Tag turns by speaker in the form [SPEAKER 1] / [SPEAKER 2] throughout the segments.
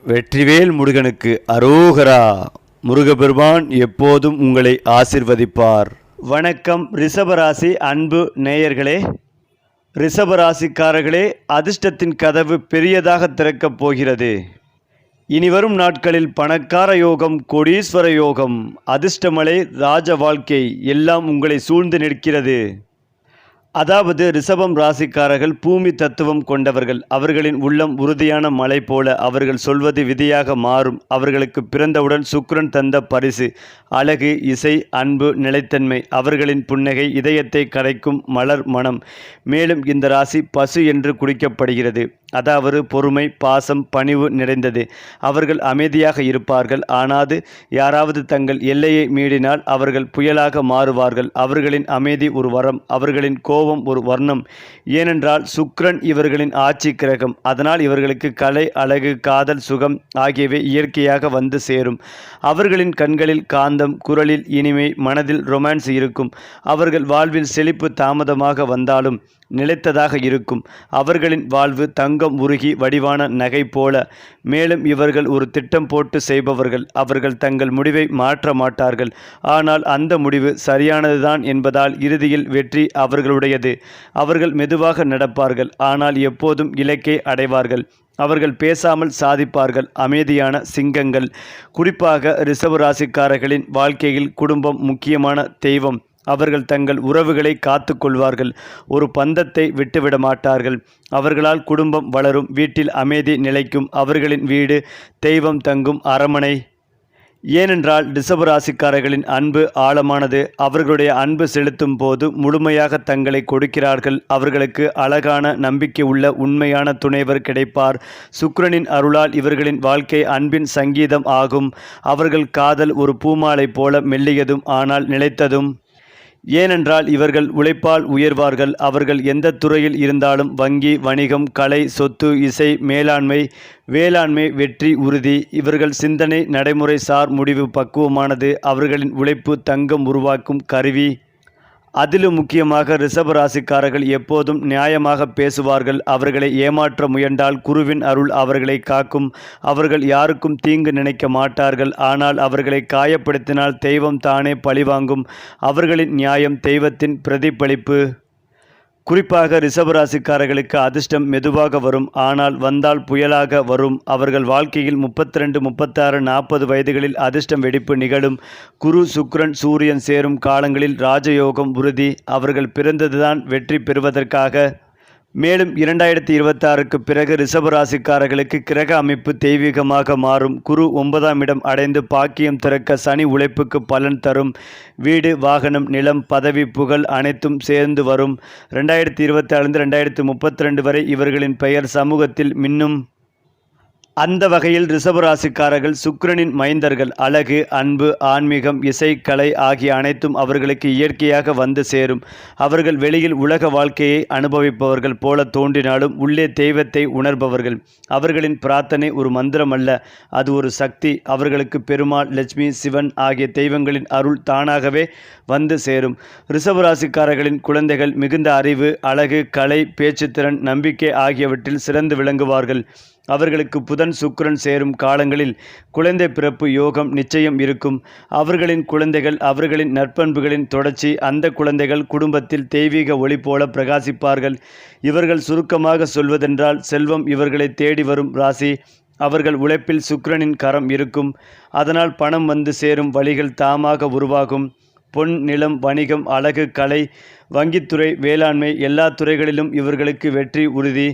[SPEAKER 1] வெற்றிவேல் முருகனுக்கு அரோகரா. முருகபெருமான் எப்போதும் உங்களை ஆசிர்வதிப்பார். வணக்கம் ரிஷபராசி அன்பு நேயர்களே. ரிஷபராசிக்காரர்களே, அதிர்ஷ்டத்தின் கதவு பெரியதாக திறக்கப் போகிறது. இனிவரும் நாட்களில் பணக்கார யோகம், கோடீஸ்வர யோகம், அதிர்ஷ்டமலை, ராஜ வாழ்க்கை எல்லாம் உங்களை சூழ்ந்து நிற்கிறது. அதாவது ரிஷபம் ராசிக்காரர்கள் பூமி தத்துவம் கொண்டவர்கள். அவர்களின் உள்ளம் உறுதியான மலை போல. அவர்கள் சொல்வது விதியாக மாறும். அவர்களுக்கு பிறந்தவுடன் சுக்கிரன் தந்த பரிசு அழகு, இசை, அன்பு, நிலைத்தன்மை. அவர்களின் புன்னகை இதயத்தை கரைக்கும் மலர் மனம். மேலும் இந்த ராசி பசு என்று குறிக்கப்படுகிறது. அதாவது பொறுமை, பாசம், பணிவு நிறைந்தது. அவர்கள் அமைதியாக இருப்பார்கள். ஆனால் யாராவது தங்கள் எல்லையை மீறினால் அவர்கள் புயலாக மாறுவார்கள். அவர்களின் அமைதி ஒரு வரம், அவர்களின் கோபம் ஒரு வர்ணம். ஏனென்றால் சுக்கிரன் இவர்களின் ஆட்சி கிரகம். அதனால் இவர்களுக்கு கலை, அழகு, காதல், சுகம் ஆகியவை இயற்கையாக வந்து சேரும். அவர்களின் கண்களில் காந்தம், குரலில் இனிமை, மனதில் ரொமான்ஸ் இருக்கும். அவர்கள் வாழ்வில் செழிப்பு தாமதமாக வந்தாலும் நிலைத்ததாக இருக்கும். அவர்களின் வாழ்வு தங்கம் உருகி வடிவான நகை போல. மேலும் இவர்கள் ஒரு திட்டம் போட்டு செய்பவர்கள். அவர்கள் தங்கள் முடிவை மாற்ற மாட்டார்கள். ஆனால் அந்த முடிவு சரியானதுதான் என்பதால் இறுதியில் வெற்றி அவர்களுடையது. அவர்கள் மெதுவாக நடப்பார்கள், ஆனால் எப்போதும் இலக்கை அடைவார்கள். அவர்கள் பேசாமல் சாதிப்பார்கள். அமைதியான சிங்கங்கள். குறிப்பாக ரிஷபராசிக்காரர்களின் வாழ்க்கையில் குடும்பம் முக்கியமான தெய்வம். அவர்கள் தங்கள் உறவுகளை காத்து கொள்வார்கள். ஒரு பந்தத்தை விட்டுவிட மாட்டார்கள். அவர்களால் குடும்பம் வளரும், வீட்டில் அமைதி நிலைக்கும். அவர்களின் வீடு தெய்வம் தங்கும் அரமனை. ஏனென்றால் ரிஷபராசிக்காரர்களின் அன்பு ஆழமானது. அவர்களுடைய அன்பு செலுத்தும் போது முழுமையாக தங்களை கொடுக்கிறார்கள். அவர்களுக்கு அழகான, நம்பிக்கை உள்ள, உண்மையான துணைவர் கிடைப்பார். சுக்கிரனின் அருளால் இவர்களின் வாழ்க்கை அன்பின் சங்கீதம் ஆகும். அவர்கள் காதல் ஒரு பூமாலை போல மெல்லியதும் ஆனால் நிலைத்ததும். ஏனென்றால் இவர்கள் உழைப்பால் உயர்வார்கள். அவர்கள் எந்த துறையில் இருந்தாலும் வங்கி, வணிகம், கலை, சொத்து, இசை, மேலாண்மை, வேளாண்மை வெற்றி உறுதி. இவர்கள் சிந்தனை நடைமுறை சார் முடிவு பக்குவமானது. அவர்களின் உழைப்பு தங்கம் உருவாக்கும் கருவி. அதிலும் முக்கியமாக ரிஷபராசிக்காரர்கள் எப்போதும் நியாயமாக பேசுவார்கள். அவர்களை ஏமாற்ற முயன்றால் குருவின் அருள் அவர்களை காக்கும். அவர்கள் யாருக்கும் தீங்கு நினைக்க மாட்டார்கள். ஆனால் அவர்களை காயப்படுத்தினால் தெய்வம் தானே பழிவாங்கும். அவர்களின் நியாயம் தெய்வத்தின் பிரதிபலிப்பு. குறிப்பாக ரிஷபராசிக்காரர்களுக்கு அதிர்ஷ்டம் மெதுவாக வரும், ஆனால் வந்தால் புயலாக வரும். அவர்கள் வாழ்க்கையில் 32, 36, 40 வயதுகளில் அதிர்ஷ்டம் வெடிப்பு நிகழும். குரு, சுக்கிரன், சூரியன் சேரும் காலங்களில் ராஜயோகம் உறுதி. அவர்கள் பிறந்ததுதான் வெற்றி பெறுவதற்காக. மேலும் 2026க்கு பிறகு ரிஷபராசிக்காரர்களுக்கு கிரக அமைப்பு தெய்வீகமாக மாறும். குரு 9ஆம் இடம் அடைந்து பாக்கியம் திறக்க சனி உழைப்புக்கு பலன் தரும். வீடு, வாகனம், நிலம், பதவி, புகழ் அனைத்தும் சேர்ந்து வரும். 2024 2032 வரை இவர்களின் பெயர் சமூகத்தில் மின்னும். அந்த வகையில் ரிஷபராசிக்காரர்கள் சுக்கிரனின் மைந்தர்கள். அழகு, அன்பு, ஆன்மீகம், இசை, கலை ஆகிய அனைத்தும் அவர்களுக்கு இயற்கையாக வந்து சேரும். அவர்கள் வெளியில் உலக வாழ்க்கையை அனுபவிப்பவர்கள் போல தோன்றினாலும் உள்ளே தெய்வத்தை உணர்பவர்கள். அவர்களின் பிரார்த்தனை ஒரு மந்திரம் அல்ல, அது ஒரு சக்தி. அவர்களுக்கு பெருமாள், லட்சுமி, சிவன் ஆகிய தெய்வங்களின் அருள் தானாகவே வந்து சேரும். ரிஷபராசிக்காரர்களின் குழந்தைகள் மிகுந்த அறிவு, அழகு, கலை, பேச்சுத்திறன், நம்பிக்கை ஆகியவற்றில் சிறந்து விளங்குவார்கள். அவர்களுக்கு புதன், சுக்கிரன் சேரும் காலங்களில் குழந்தை பிறப்பு யோகம் நிச்சயம் இருக்கும். அவர்களின் குழந்தைகள் அவர்களின் நற்பண்புகளின் தொடர்ச்சி. அந்த குழந்தைகள் குடும்பத்தில் தெய்வீக ஒளி போல பிரகாசிப்பார்கள். இவர்கள் சுருக்கமாக சொல்வதென்றால் செல்வம் இவர்களை தேடி வரும் ராசி. அவர்கள் உழைப்பில் சுக்கிரனின் கரம் இருக்கும். அதனால் பணம் வந்து சேரும் வழிகள் தாமாக உருவாகும். பொன், நிலம், வணிகம், அழகு, கலை, வங்கித்துறை, வேளாண்மை எல்லா துறைகளிலும் இவர்களுக்கு வெற்றி உறுதி.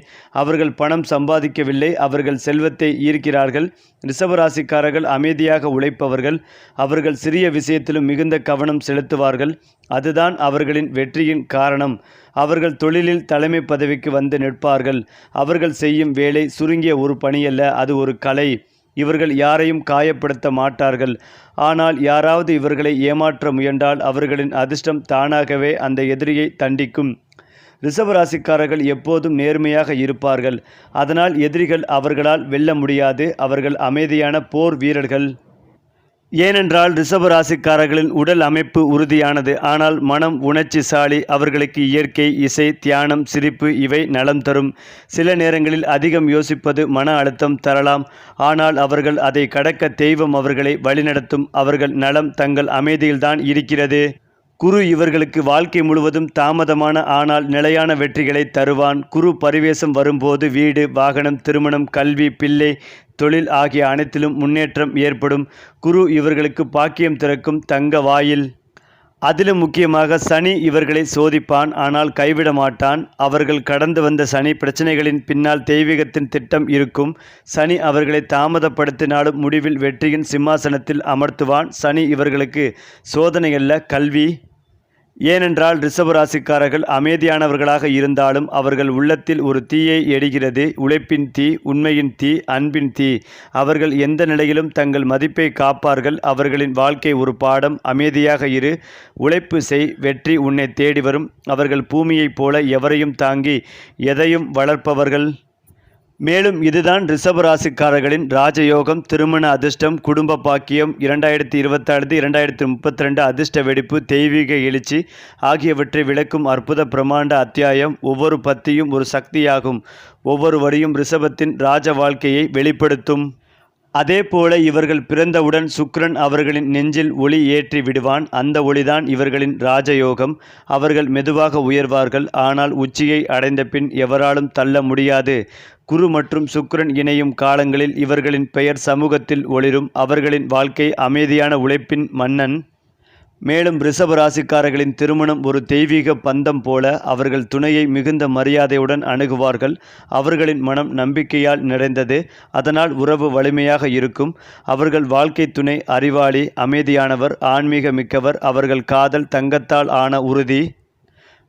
[SPEAKER 1] அவர்கள் பணம் சம்பாதிக்கவில்லை, அவர்கள் செல்வத்தை ஈர்க்கிறார்கள். ரிஷபராசிக்காரர்கள் அமைதியாக உழைப்பவர்கள். அவர்கள் சிறிய விஷயத்திலும் மிகுந்த கவனம் செலுத்துவார்கள். அதுதான் அவர்களின் வெற்றியின் காரணம். அவர்கள் தொழிலில் தலைமை பதவிக்கு வந்து நிற்பார்கள். அவர்கள் செய்யும் வேலை சுருங்கிய ஒரு பணியல்ல, அது ஒரு கலை. இவர்கள் யாரையும் காயப்படுத்த மாட்டார்கள். ஆனால் யாராவது இவர்களை ஏமாற்ற முயன்றால் அவர்களின் அதிர்ஷ்டம் தானாகவே அந்த எதிரியை தண்டிக்கும். ரிஷபராசிக்காரர்கள் எப்போதும் நேர்மையாக இருப்பார்கள். அதனால் எதிரிகள் அவர்களால் வெல்ல முடியாது. அவர்கள் அமைதியான போர் வீரர்கள். ஏனென்றால் ரிஷப ராசிக்காரர்களின் உடல் அமைப்பு உறுதியானது, ஆனால் மனம் உணர்ச்சிசாலி. அவர்களுக்கு இயற்கை, இசை, தியானம், சிரிப்பு இவை நலம் தரும். சில நேரங்களில் அதிகம் யோசிப்பது மன அழுத்தம் தரலாம், ஆனால் அவர்கள் அதை கடக்க தெய்வம் அவர்களை வழிநடத்தும். அவர்கள் நலம் தங்கள் அமைதியில்தான் இருக்கிறது. குரு இவர்களுக்கு வாழ்க்கை முழுவதும் தாமதமான ஆனால் நிலையான வெற்றிகளை தருவான். குரு பரிவேசம் வரும்போது வீடு, வாகனம், திருமணம், கல்வி, பிள்ளை, தொழில் ஆகிய அனைத்திலும் முன்னேற்றம் ஏற்படும். குரு இவர்களுக்கு பாக்கியம் திறக்கும் தங்க வாயில். அதிலும் முக்கியமாக சனி இவர்களை சோதிப்பான், ஆனால் கைவிட மாட்டான். அவர்கள் கடந்து வந்த சனி பிரச்சனைகளின் பின்னால் தெய்வீகத்தின் திட்டம் இருக்கும். சனி அவர்களை தாமதப்படுத்தினாலும் முடிவில் வெற்றியின் சிம்மாசனத்தில் அமர்த்துவான். சனி இவர்களுக்கு சோதனையல்ல, கல்வி. ஏனென்றால் ரிஷப ராசிக்காரர்கள் அமைதியானவர்களாக இருந்தாலும் அவர்கள் உள்ளத்தில் ஒரு தீயை எரிகிறது. உழைப்பின் தீ, உண்மையின் தீ, அன்பின் தீ. அவர்கள் எந்த நிலையிலும் தங்கள் மதிப்பை காப்பார்கள். அவர்களின் வாழ்க்கை ஒரு பாடம். அமைதியாக இரு, உழைப்பு செய், வெற்றி உன்னை தேடி வரும். அவர்கள் பூமியைப் போல எவரையும் தாங்கி எதையும் வளர்ப்பவர்கள். மேலும் இதுதான் ரிஷப ராசிக்காரர்களின் ராஜயோகம், திருமண அதிர்ஷ்டம், குடும்ப பாக்கியம், 2026-2032 அதிர்ஷ்ட வெடிப்பு, தெய்வீக எழுச்சி ஆகியவற்றை விளக்கும் அற்புத பிரமாண்ட அத்தியாயம். ஒவ்வொரு பத்தியும் ஒரு சக்தியாகும். ஒவ்வொரு வரியும் ரிஷபத்தின் ராஜ வாழ்க்கையை வெளிப்படுத்தும். அதேபோல இவர்கள் பிறந்தவுடன் சுக்கிரன் அவர்களின் நெஞ்சில் ஒளி ஏற்றி விடுவான். அந்த ஒளிதான் இவர்களின் ராஜயோகம். அவர்கள் மெதுவாக உயர்வார்கள், ஆனால் உச்சியை அடைந்த பின் எவராலும் தள்ள முடியாது. குரு மற்றும் சுக்கிரன் இணையும் காலங்களில் இவர்களின் பெயர் சமூகத்தில் ஒளிரும். அவர்களின் வாழ்க்கை அமைதியான உழைப்பின் மன்னன். மேலும் ரிஷப ராசிக்காரர்களின் திருமணம் ஒரு தெய்வீக பந்தம் போல. அவர்கள் துணையை மிகுந்த மரியாதையுடன் அணுகுவார்கள். அவர்களின் மனம் நம்பிக்கையால் நிறைந்தது, அதனால் உறவு வலிமையாக இருக்கும். அவர்கள் வாழ்க்கை துணை அறிவாளி, அமைதியானவர், ஆன்மீக மிக்கவர். அவர்கள் காதல் தங்கத்தால் ஆன உறுதி.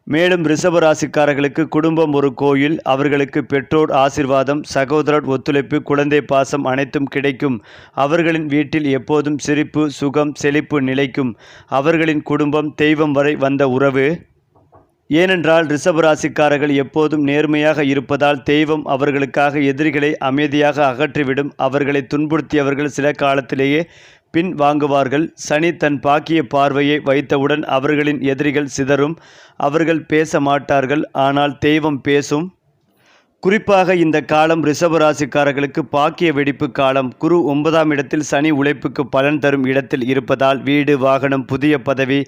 [SPEAKER 1] மேலும் ரிஷப ராசிக்காரர்களுக்கு குடும்பம் ஒரு கோயில். அவர்களுக்கு பெற்றோர் ஆசீர்வாதம், சகோதரர் ஒத்துழைப்பு, குழந்தை பாசம் அனைத்தும் கிடைக்கும். அவர்களின் வீட்டில் எப்போதும் சிரிப்பு, சுகம், செழிப்பு நிலைக்கும். அவர்களின் குடும்பம் தெய்வம் வரை வந்த உறவு. ஏனென்றால் ரிஷப ராசிக்காரர்கள் எப்போதும் நேர்மையாக இருப்பதால் தெய்வம் அவர்களுக்காக எதிரிகளை அமைதியாக அகற்றிவிடும். அவர்களை துன்புறுத்தியவர்கள் சில காலத்திலேயே பின் வாங்குவார்கள். சனி தன் பாக்கிய பார்வையை வைத்தவுடன் அவர்களின் எதிரிகள் சிதறும். அவர்கள் பேச மாட்டார்கள், ஆனால் தெய்வம் பேசும். குறிப்பாக இந்த காலம் ரிஷப ராசிக்காரர்களுக்கு பாக்கிய வெடிப்பு காலம். குரு 9ஆம் இடத்தில், சனி உழைப்புக்கு பலன் தரும் இடத்தில் இருப்பதால் வீடு, வாகனம், புதிய பதவி,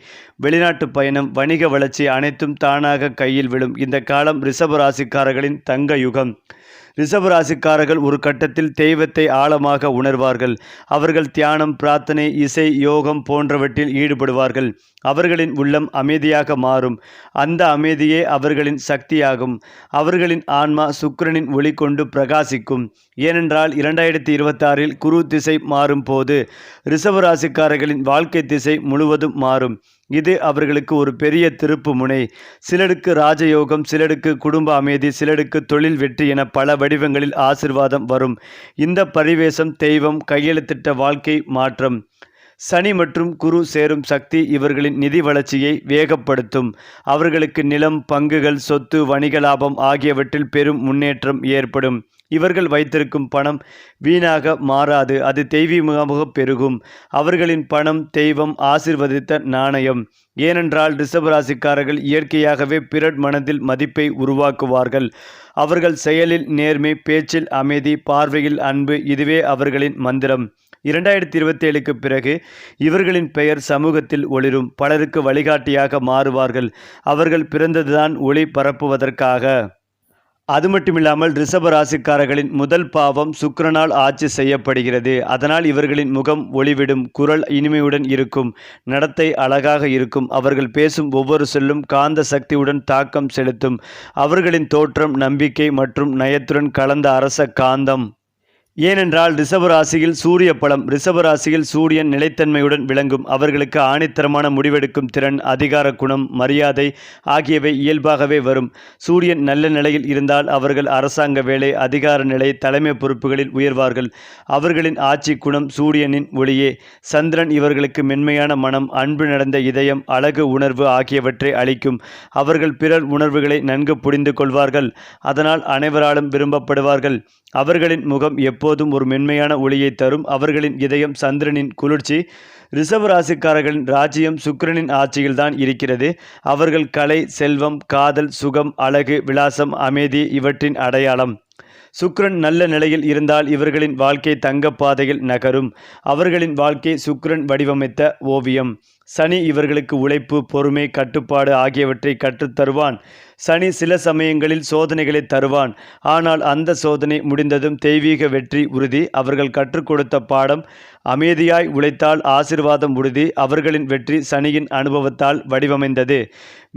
[SPEAKER 1] வெளிநாட்டு பயணம், வணிக வளர்ச்சி அனைத்தும் தானாக கையில் விழும். இந்த காலம் ரிஷப ராசிக்காரர்களின் தங்க யுகம். ரிஷப ராசிக்காரர்கள் ஒரு கட்டத்தில் தெய்வத்தை ஆழமாக உணர்வார்கள். அவர்கள் தியானம், பிரார்த்தனை, இசை, யோகம் போன்றவற்றில் ஈடுபடுவார்கள். அவர்களின் உள்ளம் அமைதியாக மாறும். அந்த அமைதியே அவர்களின் சக்தியாகும். அவர்களின் ஆன்மா சுக்கிரனின் ஒளி கொண்டு பிரகாசிக்கும். ஏனென்றால் 2026இல் குரு திசை மாறும் போது ரிஷப ராசிக்காரர்களின் வாழ்க்கை திசை முழுவதும் மாறும். இது அவர்களுக்கு ஒரு பெரிய திருப்பு முனை. சிலருக்கு ராஜயோகம், சிலருக்கு குடும்ப அமைதி, சிலருக்கு தொழில் வெற்றி என பல வடிவங்களில் ஆசிர்வாதம் வரும். இந்த பரிவேசம் தெய்வம் கையெழுத்திட்ட வாழ்க்கை மாற்றம். சனி மற்றும் குரு சேரும் சக்தி இவர்களின் நிதி வளர்ச்சியை வேகப்படுத்தும். அவர்களுக்கு நிலம், பங்குகள், சொத்து, வணிக லாபம் ஆகியவற்றில் பெரும் முன்னேற்றம் ஏற்படும். இவர்கள் வைத்திருக்கும் பணம் வீணாக மாறாது, அது தெய்வீகமாக பெருகும். அவர்களின் பணம் தெய்வம் ஆசீர்வதித்த நாணயம். ஏனென்றால் ரிஷப ராசிக்காரர்கள் இயற்கையாகவே பிறர் மனதில் மதிப்பை உருவாக்குவார்கள். அவர்கள் செயலில் நேர்மை, பேச்சில் அமைதி, பார்வையில் அன்பு. இதுவே அவர்களின் மந்திரம். 2027க்கு பிறகு இவர்களின் பெயர் சமூகத்தில் ஒளிரும். பலருக்கு வழிகாட்டியாக மாறுவார்கள். அவர்கள் பிறந்ததுதான் ஒளி பரப்புவதற்காக. அது மட்டுமில்லாமல் ரிஷப ராசிக்காரர்களின் முதல் பாவம் சுக்கிரனால் ஆட்சி செய்யப்படுகிறது. அதனால் இவர்களின் முகம் ஒளிவிடும், குரல் இனிமையுடன் இருக்கும், நடத்தை அழகாக இருக்கும். அவர்கள் பேசும் ஒவ்வொரு சொல்லும் காந்த சக்தியுடன் தாக்கம் செலுத்தும். அவர்களின் தோற்றம் நம்பிக்கை மற்றும் நயத்துடன் கலந்த அரச காந்தம். ஏனென்றால் ரிஷப ராசியில் சூரிய பலம். ரிஷப ராசியில் சூரியன் நிலைத்தன்மையுடன் விளங்கும். அவர்களுக்கு ஆணித்தரமான முடிவெடுக்கும் திறன், அதிகார குணம், மரியாதை ஆகியவை இயல்பாகவே வரும். சூரியன் நல்ல நிலையில் இருந்தால் அவர்கள் அரசாங்க வேலை, அதிகார நிலை, தலைமை பொறுப்புகளில் உயர்வார்கள். அவர்களின் ஆட்சி குணம் சூரியனின் ஒளியே. சந்திரன் இவர்களுக்கு மென்மையான மனம், அன்பு நடந்த இதயம், அழகு உணர்வு ஆகியவற்றை அளிக்கும். அவர்கள் பிறர் உணர்வுகளை நன்கு புரிந்து கொள்வார்கள். அதனால் அனைவராலும் விரும்பப்படுவார்கள். அவர்களின் முகம் எப்போதும் எப்போதும் ஒரு மென்மையான ஒளியை தரும். அவர்களின் இதயம் சந்திரனின் குளிர்ச்சி. ரிஷப ராசிக்காரர்களின் ராஜ்யம் சுக்கிரனின் ஆட்சியில்தான் இருக்கிறது. அவர்கள் கலை, செல்வம், காதல், சுகம், அழகு, விலாசம், அமைதி இவற்றின் அடையாளம். சுக்கிரன் நல்ல நிலையில் இருந்தால் இவர்களின் வாழ்க்கை தங்க பாதையில் நகரும். அவர்களின் வாழ்க்கை சுக்கிரன் வடிவமைத்த ஓவியம். சனி இவர்களுக்கு உழைப்பு, பொறுமை, கட்டுப்பாடு ஆகியவற்றை கற்றுத்தருவான். சனி சில சமயங்களில் சோதனைகளை தருவான். ஆனால் அந்த சோதனை முடிந்ததும் தெய்வீக வெற்றி உறுதி. அவர்கள் கற்றுக் கொடுத்த பாடம். அமைதியாய் உழைத்தால் ஆசீர்வாதம் உறுதி. அவர்களின் வெற்றி சனியின் அனுபவத்தால் வடிவமைந்தது.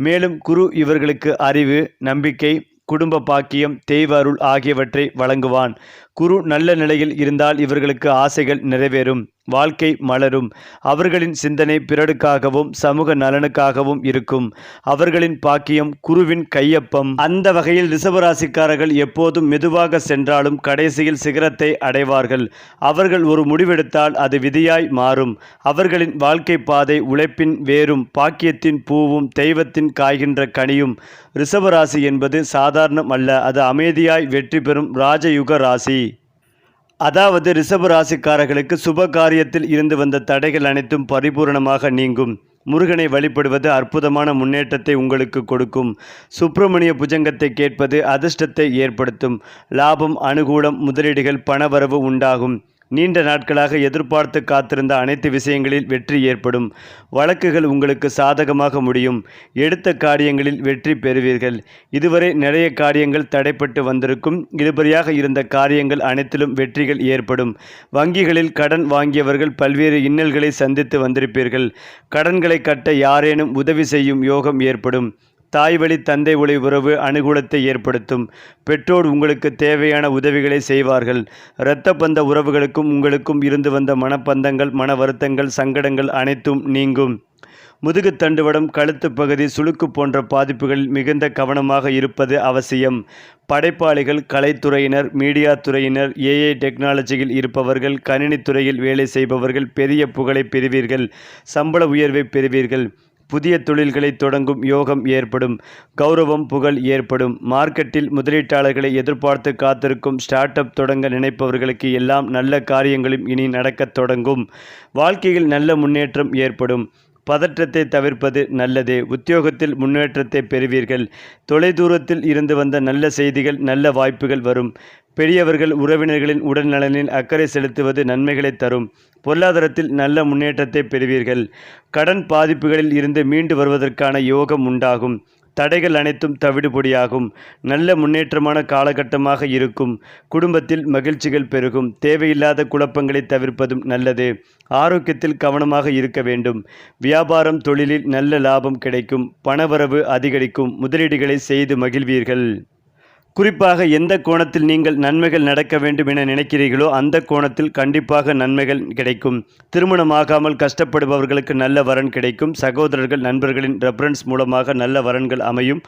[SPEAKER 1] மேலும் குரு இவர்களுக்கு அறிவு, நம்பிக்கை, குடும்ப பாக்கியம், தெய்வ அருள் ஆகியவற்றை வழங்குவான். குரு நல்ல நிலையில் இருந்தால் இவர்களுக்கு ஆசைகள் நிறைவேறும், வாழ்க்கை மலரும். அவர்களின் சிந்தனை பிறருக்காகவும் சமூக நலனுக்காகவும் இருக்கும். அவர்களின் பாக்கியம் குருவின் கையொப்பம். அந்த வகையில் ரிஷபராசிக்காரர்கள் எப்போதும் மெதுவாக சென்றாலும் கடைசியில் சிகரத்தை அடைவார்கள். அவர்கள் ஒரு முடிவெடுத்தால் அது விதியாய் மாறும். அவர்களின் வாழ்க்கை பாதை உழைப்பின் வேரும், பாக்கியத்தின் பூவும், தெய்வத்தின் காய்கின்ற கனியும். ரிஷபராசி என்பது சாதாரணம் அல்ல, அது அமைதியாய் வெற்றி பெறும் ராஜயுக ராசி. அதாவது ரிஷப ராசிக்காரர்களுக்கு சுப காரியத்தில் இருந்து வந்த தடைகள் அனைத்தும் பரிபூரணமாக நீங்கும். முருகனை வழிபடுவது அற்புதமான முன்னேற்றத்தை உங்களுக்கு கொடுக்கும். சுப்பிரமணிய புஜங்கத்தை கேட்பது அதிர்ஷ்டத்தை ஏற்படுத்தும். லாபம், அனுகூலம், முதலீடுகள், பணவரவு உண்டாகும். நீண்ட நாட்களாக எதிர்பார்த்து காத்திருந்த அனைத்து விஷயங்களில் வெற்றி ஏற்படும். வழக்குகள் உங்களுக்கு சாதகமாக முடியும். எடுத்த காரியங்களில் வெற்றி பெறுவீர்கள். இதுவரை நிறைய காரியங்கள் தடைப்பட்டு வந்திருக்கும். இழுபறியாக இருந்த காரியங்கள் அனைத்திலும் வெற்றிகள் ஏற்படும். வங்கிகளில் கடன் வாங்கியவர்கள் பல்வேறு இன்னல்களை சந்தித்து வந்திருப்பீர்கள். கடன்களை கட்ட யாரேனும் உதவி செய்யும் யோகம் ஏற்படும். தாய் வழி தந்தை வழி உறவு அனுகூலத்தை ஏற்படுத்தும். பெற்றோர் உங்களுக்கு தேவையான உதவிகளை செய்வார்கள். இரத்த பந்த உறவுகளுக்கும் உங்களுக்கும் இருந்து வந்த மனப்பந்தங்கள், மன வருத்தங்கள், சங்கடங்கள் அனைத்தும் நீங்கும். முதுகு தண்டுவடம், கழுத்து பகுதி, சுளுக்கு போன்ற பாதிப்புகளில் மிகுந்த கவனமாக இருப்பது அவசியம். படைப்பாளிகள், கலைத்துறையினர், மீடியா துறையினர், ஏஐ டெக்னாலஜியில் இருப்பவர்கள், கணினித்துறையில் வேலை செய்பவர்கள் பெரிய புகழை பெறுவீர்கள். சம்பள உயர்வை பெறுவீர்கள். புதிய தொழில்களை தொடங்கும் யோகம் ஏற்படும். கௌரவம், புகழ் ஏற்படும். மார்க்கெட்டில் முதலீட்டாளர்களை எதிர்பார்த்து காத்திருக்கும் ஸ்டார்ட் அப் தொடங்க நினைப்பவர்களுக்கு எல்லாம் நல்ல காரியங்களும் இனி நடக்கத் தொடங்கும். வாழ்க்கையில் நல்ல முன்னேற்றம் ஏற்படும். பதற்றத்தை தவிர்ப்பது நல்லது. உத்தியோகத்தில் முன்னேற்றத்தை பெறுவீர்கள். தொலைதூரத்தில் இருந்து வந்த நல்ல செய்திகள், நல்ல வாய்ப்புகள் வரும். பெரியவர்கள், உறவினர்களின் உடல் நலனில் அக்கறை செலுத்துவது நன்மைகளை தரும். பொருளாதாரத்தில் நல்ல முன்னேற்றத்தை பெறுவீர்கள். கடன் பாதிப்புகளில் இருந்து மீண்டு வருவதற்கான யோகம் உண்டாகும். தடைகள் அனைத்தும் தவிடுபொடியாகும். நல்ல முன்னேற்றமான காலகட்டமாக இருக்கும். குடும்பத்தில் மகிழ்ச்சிகள் பெருகும். தேவையில்லாத குழப்பங்களை தவிர்ப்பதும் நல்லது. ஆரோக்கியத்தில் கவனமாக இருக்க வேண்டும். வியாபாரம், தொழிலில் நல்ல லாபம் கிடைக்கும். பணவரவு அதிகரிக்கும். முதலீடுகளை செய்து மகிழ்வீர்கள். குறிப்பாக எந்த கோணத்தில் நீங்கள் நன்மைகள் நடக்க வேண்டும் என நினைக்கிறீர்களோ அந்த கோணத்தில் கண்டிப்பாக நன்மைகள் கிடைக்கும். திருமணமாகாமல் கஷ்டப்படுபவர்களுக்கு நல்ல வரன் கிடைக்கும். சகோதரர்கள், நண்பர்களின் ரெஃபரன்ஸ் மூலமாக நல்ல வரன்கள் அமையும்.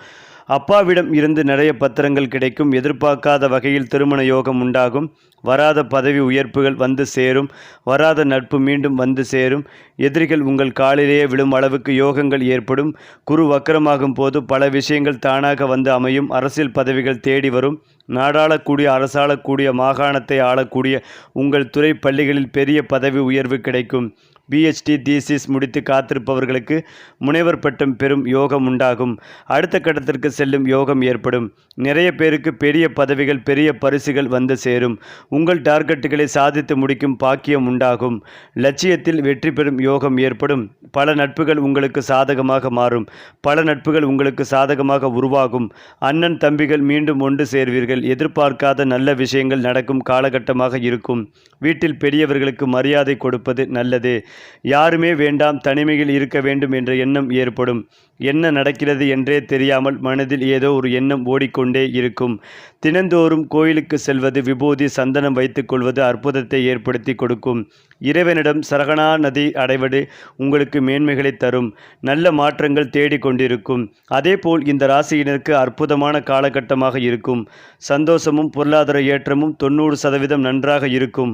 [SPEAKER 1] அப்பாவிடம் இருந்து நிறைய பத்திரங்கள் கிடைக்கும். எதிர்பார்க்காத வகையில் திருமண யோகம் உண்டாகும். வராத பதவி உயர்ப்புகள் வந்து சேரும். வராத நட்பு மீண்டும் வந்து சேரும். எதிரிகள் உங்கள் காலிலேயே விழும் அளவுக்கு யோகங்கள் ஏற்படும். குரு வக்கரமாகும் போது பல விஷயங்கள் தானாக வந்து அமையும். அரசியல் பதவிகள் தேடி வரும். நாடாளக்கூடிய, அரசாளக்கூடிய, மாகாணத்தை ஆளக்கூடிய உங்கள் துறை பள்ளிகளில் பெரிய பதவி உயர்வு கிடைக்கும். பிஹெச்டி தீசிஸ் முடித்து காத்திருப்பவர்களுக்கு முனைவர் பட்டம் பெறும் யோகம் உண்டாகும். அடுத்த கட்டத்திற்கு செல்லும் யோகம் ஏற்படும். நிறைய பேருக்கு பெரிய பதவிகள், பெரிய பரிசுகள் வந்து சேரும். உங்கள் டார்கெட்டுகளை சாதித்து முடிக்கும் பாக்கியம் உண்டாகும். லட்சியத்தில் வெற்றி பெறும் யோகம் ஏற்படும். பல நட்புகள் உங்களுக்கு சாதகமாக மாறும். பல நட்புகள் உங்களுக்கு சாதகமாக உருவாகும். அண்ணன் தம்பிகள் மீண்டும் ஒன்று சேர்வீர்கள். எதிர்பார்க்காத நல்ல விஷயங்கள் நடக்கும் காலகட்டமாக இருக்கும். வீட்டில் பெரியவர்களுக்கு மரியாதை கொடுப்பது நல்லது. யாருமே வேண்டாம், தனிமையில் இருக்க வேண்டும் என்ற எண்ணம் ஏற்படும். என்ன நடக்கிறது என்றே தெரியாமல் மனதில் ஏதோ ஒரு எண்ணம் ஓடிக்கொண்டே இருக்கும். தினந்தோறும் கோயிலுக்கு செல்வது, விபூதி, சந்தனம் வைத்துக் கொள்வது அற்புதத்தை ஏற்படுத்தி கொடுக்கும். இறைவனிடம் சரகணா நதி அடைவது உங்களுக்கு மேன்மைகளை தரும். நல்ல மாற்றங்கள் தேடிக்கொண்டிருக்கும். அதேபோல் இந்த ராசியினருக்கு அற்புதமான காலகட்டமாக இருக்கும். சந்தோஷமும் பொருளாதார ஏற்றமும் 90% நன்றாக இருக்கும்.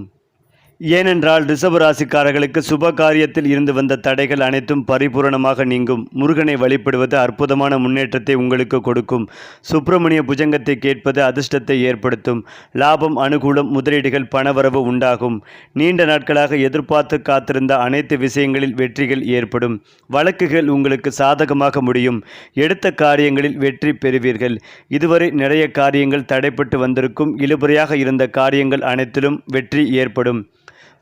[SPEAKER 1] ஏனென்றால் ரிஷபராசிக்காரர்களுக்கு சுப காரியத்தில் இருந்து வந்த தடைகள் அனைத்தும் பரிபூரணமாக நீங்கும். முருகனை வழிபடுவது அற்புதமான முன்னேற்றத்தை உங்களுக்கு கொடுக்கும். சுப்பிரமணிய புஜங்கத்தை கேட்பது அதிர்ஷ்டத்தை ஏற்படுத்தும். லாபம், அனுகூலம், முதலீடுகள், பணவரவு உண்டாகும். நீண்ட நாட்களாக எதிர்பார்த்து காத்திருந்த அனைத்து விஷயங்களில் வெற்றிகள் ஏற்படும். வழக்குகள் உங்களுக்கு சாதகமாக முடியும். எடுத்த காரியங்களில் வெற்றி பெறுவீர்கள். இதுவரை நிறைய காரியங்கள் தடைப்பட்டு வந்திருக்கும். இழுபறியாக இருந்த காரியங்கள் அனைத்திலும் வெற்றி ஏற்படும்.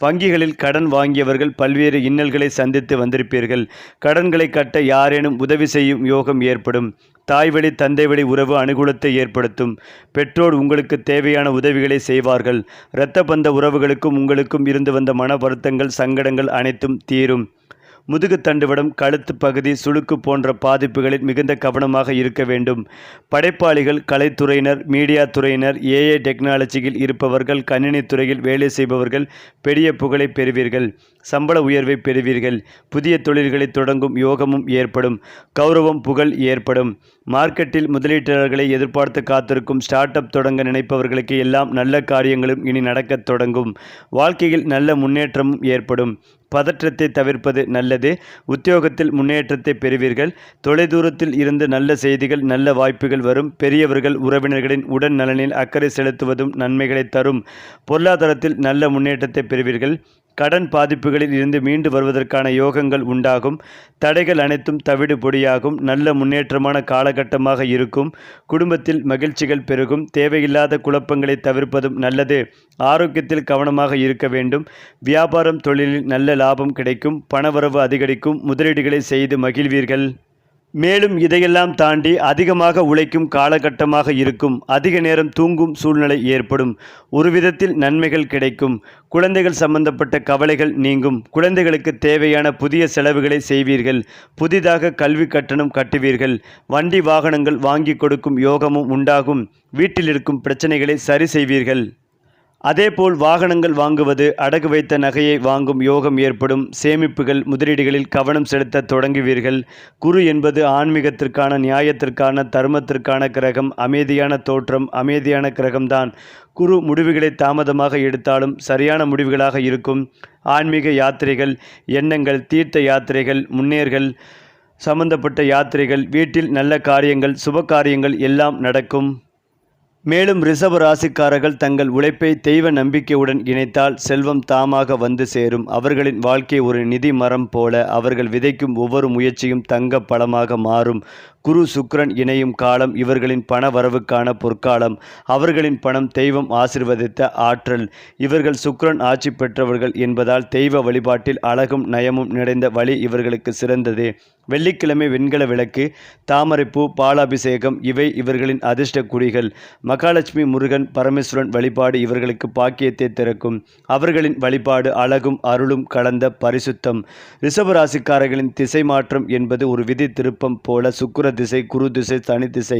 [SPEAKER 1] வங்கிகளில் கடன் வாங்கியவர்கள் பல்வேறு இன்னல்களை சந்தித்து வந்திருப்பீர்கள். கடன்களை கட்ட யாரேனும் உதவி செய்யும் யோகம் ஏற்படும். தாய்வழி தந்தைவழி உறவு அனுகூலத்தை ஏற்படுத்தும். பெற்றோர் உங்களுக்கு தேவையான உதவிகளை செய்வார்கள். இரத்த பந்த உறவுகளுக்கும் உங்களுக்கும் இருந்து வந்த மன வருத்தங்கள், சங்கடங்கள் அனைத்தும் தீரும். முதுகு தண்டுவடம், கழுத்து பகுதி, சுளுக்கு போன்ற பாதிப்புகளில் மிகுந்த கவனமாக இருக்க வேண்டும். படைப்பாளிகள், கலைத்துறையினர், மீடியா துறையினர், ஏஐ டெக்னாலஜியில் இருப்பவர்கள், கணினி துறையில் வேலை செய்பவர்கள் பெரிய புகழை பெறுவீர்கள். சம்பள உயர்வை பெறுவீர்கள். புதிய தொழில்களை தொடங்கும் யோகமும் ஏற்படும். கௌரவம், புகழ் ஏற்படும். மார்க்கெட்டில் முதலீட்டாளர்களை எதிர்பார்த்து காத்திருக்கும் ஸ்டார்ட் அப் தொடங்க நினைப்பவர்களுக்கு எல்லாம் நல்ல காரியங்களும் இனி நடக்கத் தொடங்கும். வாழ்க்கையில் நல்ல முன்னேற்றமும் ஏற்படும். பதற்றத்தை தவிர்ப்பது நல்லது. உத்தியோகத்தில் முன்னேற்றத்தை பெறுவீர்கள். தொலைதூரத்தில் இருந்து நல்ல செய்திகள், நல்ல வாய்ப்புகள் வரும். பெரியவர்கள், உறவினர்களின் உடல் நலனில் அக்கறை செலுத்துவதும் நன்மைகளை தரும். பொருளாதாரத்தில் நல்ல முன்னேற்றத்தை பெறுவீர்கள். கடன் பாதிப்புகளில் இருந்து மீண்டு வருவதற்கான யோகங்கள் உண்டாகும். தடைகள் அனைத்தும் தவிடு பொடியாகும். நல்ல முன்னேற்றமான காலகட்டமாக இருக்கும். குடும்பத்தில் மகிழ்ச்சிகள் பெருகும். தேவையில்லாத குழப்பங்களை தவிர்ப்பதும் நல்லது. ஆரோக்கியத்தில் கவனமாக இருக்க வேண்டும். வியாபாரம், தொழிலில் நல்ல லாபம் கிடைக்கும். பணவரவு அதிகரிக்கும். முதலீடுகளை செய்து மகிழ்வீர்கள். மேலும் இதையெல்லாம் தாண்டி அதிகமாக உழைக்கும் காலகட்டமாக இருக்கும். அதிக நேரம் தூங்கும் சூழ்நிலை ஏற்படும். ஒரு விதத்தில் நன்மைகள் கிடைக்கும். குழந்தைகள் சம்பந்தப்பட்ட கவலைகள் நீங்கும். குழந்தைகளுக்கு தேவையான புதிய செலவுகளை செய்வீர்கள். புதிதாக கல்வி கட்டணம் கட்டுவீர்கள். வண்டி வாகனங்கள் வாங்கி கொடுக்கும் யோகமும் உண்டாகும். வீட்டில் இருக்கும் பிரச்சனைகளை சரி செய்வீர்கள். அதேபோல் வாகனங்கள் வாங்குவது, அடகு வைத்த நகையை வாங்கும் யோகம் ஏற்படும். சேமிப்புகள், முதலீடுகளில் கவனம் செலுத்த தொடங்குவீர்கள். குரு என்பது ஆன்மீகத்திற்கான, நியாயத்திற்கான, தர்மத்திற்கான கிரகம். அமைதியான தோற்றம், அமைதியான கிரகம்தான். குரு முடிவுகளை தாமதமாக எடுத்தாலும் சரியான முடிவுகளாக இருக்கும். ஆன்மீக யாத்திரைகள், எண்ணங்கள், தீர்த்த யாத்திரைகள், முன்னேறுகள் சம்பந்தப்பட்ட யாத்திரைகள், வீட்டில் நல்ல காரியங்கள், சுப காரியங்கள் எல்லாம் நடக்கும். மேலும் ரிஷப ராசிக்காரர்கள் தங்கள் உழைப்பை தெய்வ நம்பிக்கையுடன் இணைத்தால் செல்வம் தாமாக வந்து சேரும். அவர்களின் வாழ்க்கை ஒரு நிதி மரம் போல. அவர்கள் விதைக்கும் ஒவ்வொரு முயற்சியும் தங்க பழமாக மாறும். குரு சுக்கிரன் இணையும் காலம் இவர்களின் பண வரவுக்கான பொற்காலம். அவர்களின் பணம் தெய்வம் ஆசீர்வதித்த ஆற்றல். இவர்கள் சுக்கிரன் ஆட்சி பெற்றவர்கள் என்பதால் தெய்வ வழிபாட்டில் அழகும் நயமும் நிறைந்த வழி இவர்களுக்கு சிறந்தது. வெள்ளிக்கிழமை வெண்கல விளக்கு, தாமரைப்பூ, பாலாபிஷேகம் இவை இவர்களின் அதிர்ஷ்ட குறிகள். மகாலட்சுமி, முருகன், பரமேஸ்வரன் வழிபாடு இவர்களுக்கு பாக்கியத்தை திறக்கும். அவர்களின் வழிபாடு அழகும் அருளும் கலந்த பரிசுத்தம். ரிஷபராசிக்காரர்களின் திசை மாற்றம் என்பது ஒரு விதி திருப்பம் போல. சுக்கிர திசை, குரு திசை, சனி திசை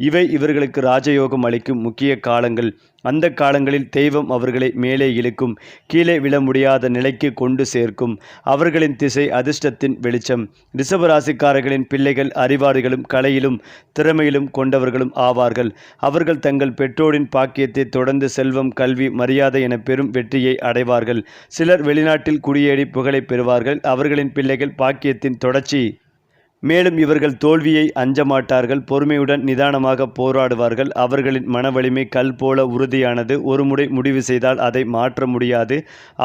[SPEAKER 1] இவை இவர்களுக்கு ராஜயோகம் அளிக்கும் முக்கிய காலங்கள். அந்த காலங்களில் தெய்வம் அவர்களை மேலே இழுக்கும். கீழே விழ முடியாத நிலைக்கு கொண்டு சேர்க்கும். அவர்களின் திசை அதிர்ஷ்டத்தின் வெளிச்சம். ரிஷபராசிக்காரர்களின் பிள்ளைகள் அறிவாளிகளும் கலையிலும் திறமையிலும் கொண்டவர்களும் ஆவார்கள். அவர்கள் தங்கள் பெற்றோரின் பாக்கியத்தை தொடர்ந்து செல்வம், கல்வி, மரியாதை என பெரும் வெற்றியை அடைவார்கள். சிலர் வெளிநாட்டில் குடியேறி புகழை பெறுவார்கள். அவர்களின் பிள்ளைகள் பாக்கியத்தின் தொடர்ச்சி. மேலும் இவர்கள் தோல்வியை அஞ்சமாட்டார்கள். பொறுமையுடன் நிதானமாக போராடுவார்கள். அவர்களின் மன வலிமை கல் போல உறுதியானது. ஒரு முறை முடிவு செய்தால் அதை மாற்ற முடியாது.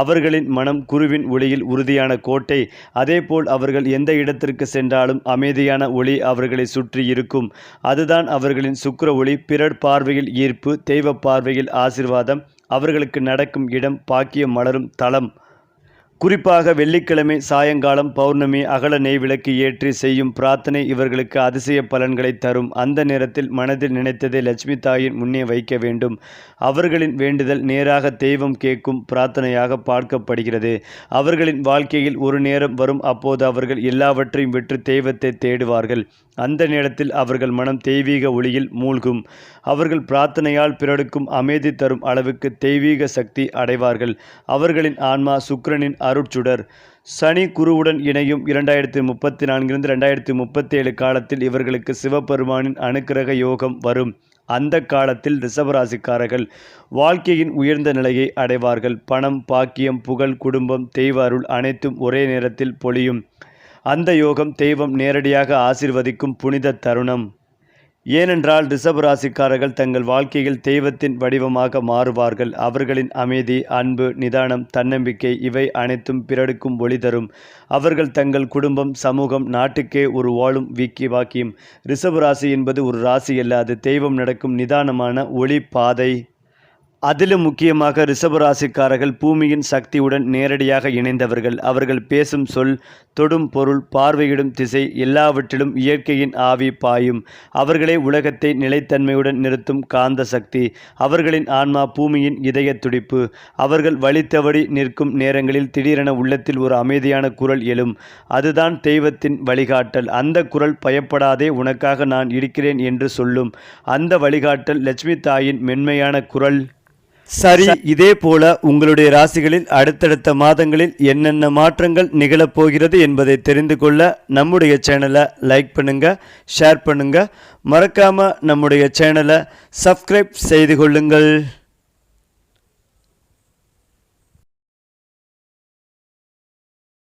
[SPEAKER 1] அவர்களின் மனம் குருவின் ஒளியில் உறுதியான கோட்டை. அதேபோல் அவர்கள் எந்த இடத்திற்கு சென்றாலும் அமைதியான ஒளி அவர்களை சுற்றி இருக்கும். அதுதான் அவர்களின் சுக்கிர ஒளி. பிறர் பார்வையில் ஈர்ப்பு, தெய்வ பார்வையில் ஆசீர்வாதம். அவர்களுக்கு நடக்கும் இடம் பாக்கியம் மலரும் தலம். குறிப்பாக வெள்ளிக்கிழமை சாயங்காலம், பௌர்ணமி, அகல நெய் விளக்கு ஏற்றி செய்யும் பிரார்த்தனை இவர்களுக்கு அதிசய பலன்களை தரும். அந்த நேரத்தில் மனதில் நினைத்ததை லட்சுமி தாயின் முன்னே வைக்க வேண்டும். அவர்களின் வேண்டுதல் நேராக தெய்வம் கேட்கும் பிரார்த்தனையாக பார்க்கப்படுகிறது. அவர்களின் வாழ்க்கையில் ஒரு நேரம் வரும். அப்போது அவர்கள் எல்லாவற்றையும் விட்டு தெய்வத்தை தேடுவார்கள். அந்த நேரத்தில் அவர்கள் மனம் தெய்வீக ஒளியில் மூழ்கும். அவர்கள் பிரார்த்தனையால் பிறருக்கும் அமைதி தரும் அளவுக்கு தெய்வீக சக்தி அடைவார்கள். அவர்களின் ஆன்மா சுக்கிரனின் அருட்சுடர். சனி குருவுடன் இணையும் 2034 2037 காலத்தில் இவர்களுக்கு சிவபெருமானின் அனுக்கிரக யோகம் வரும். அந்த காலத்தில் ரிஷபராசிக்காரர்கள் வாழ்க்கையின் உயர்ந்த நிலையை அடைவார்கள். பணம், பாக்கியம், புகழ், குடும்பம், தெய்வ அருள் அனைத்தும் ஒரே நேரத்தில் பொழியும். அந்த யோகம் தெய்வம் நேரடியாக ஆசீர்வதிக்கும் புனித தருணம். ஏனென்றால் ரிஷபராசிக்காரர்கள் தங்கள் வாழ்க்கையில் தெய்வத்தின் வடிவமாக மாறுவார்கள். அவர்களின் அமைதி, அன்பு, நிதானம், தன்னம்பிக்கை இவை அனைத்தும் பிறருக்கும் ஒளி தரும். அவர்கள் தங்கள் குடும்பம், சமூகம், நாட்டுக்கே ஒரு வாழும் வாக்கியம். ரிஷபராசி என்பது ஒரு ராசி அல்ல, அது தெய்வம் நடக்கும் நிதானமான ஒளி பாதை. அதிலும் முக்கியமாக ரிஷபராசிக்காரர்கள் பூமியின் சக்தியுடன் நேரடியாக இணைந்தவர்கள். அவர்கள் பேசும் சொல், தொடும் பொருள், பார்வையிடும் திசை எல்லாவற்றிலும் இயற்கையின் ஆவி பாயும். அவர்களே உலகத்தை நிலைத்தன்மையுடன் நிறுத்தும் காந்த சக்தி. அவர்களின் ஆன்மா பூமியின் இதய துடிப்பு. அவர்கள் வழித்தவறி நிற்கும் நேரங்களில் திடீரென உள்ளத்தில் ஒரு அமைதியான குரல் எழும். அதுதான் தெய்வத்தின் வழிகாட்டல். அந்த குரல் பயப்படாதே, உனக்காக நான் இருக்கிறேன் என்று சொல்லும். அந்த வழிகாட்டல் லட்சுமி தாயின் மென்மையான குரல். சரி, இதே போல உங்களுடைய ராசிகளில் அடுத்தடுத்த மாதங்களில் என்னென்ன மாற்றங்கள் நிகழப்போகிறது என்பதை தெரிந்து கொள்ள நம்முடைய சேனலை லைக் பண்ணுங்க, ஷேர் பண்ணுங்க, மறக்காம நம்முடைய சேனலை சப்ஸ்கிரைப் செய்து கொள்ளுங்கள்.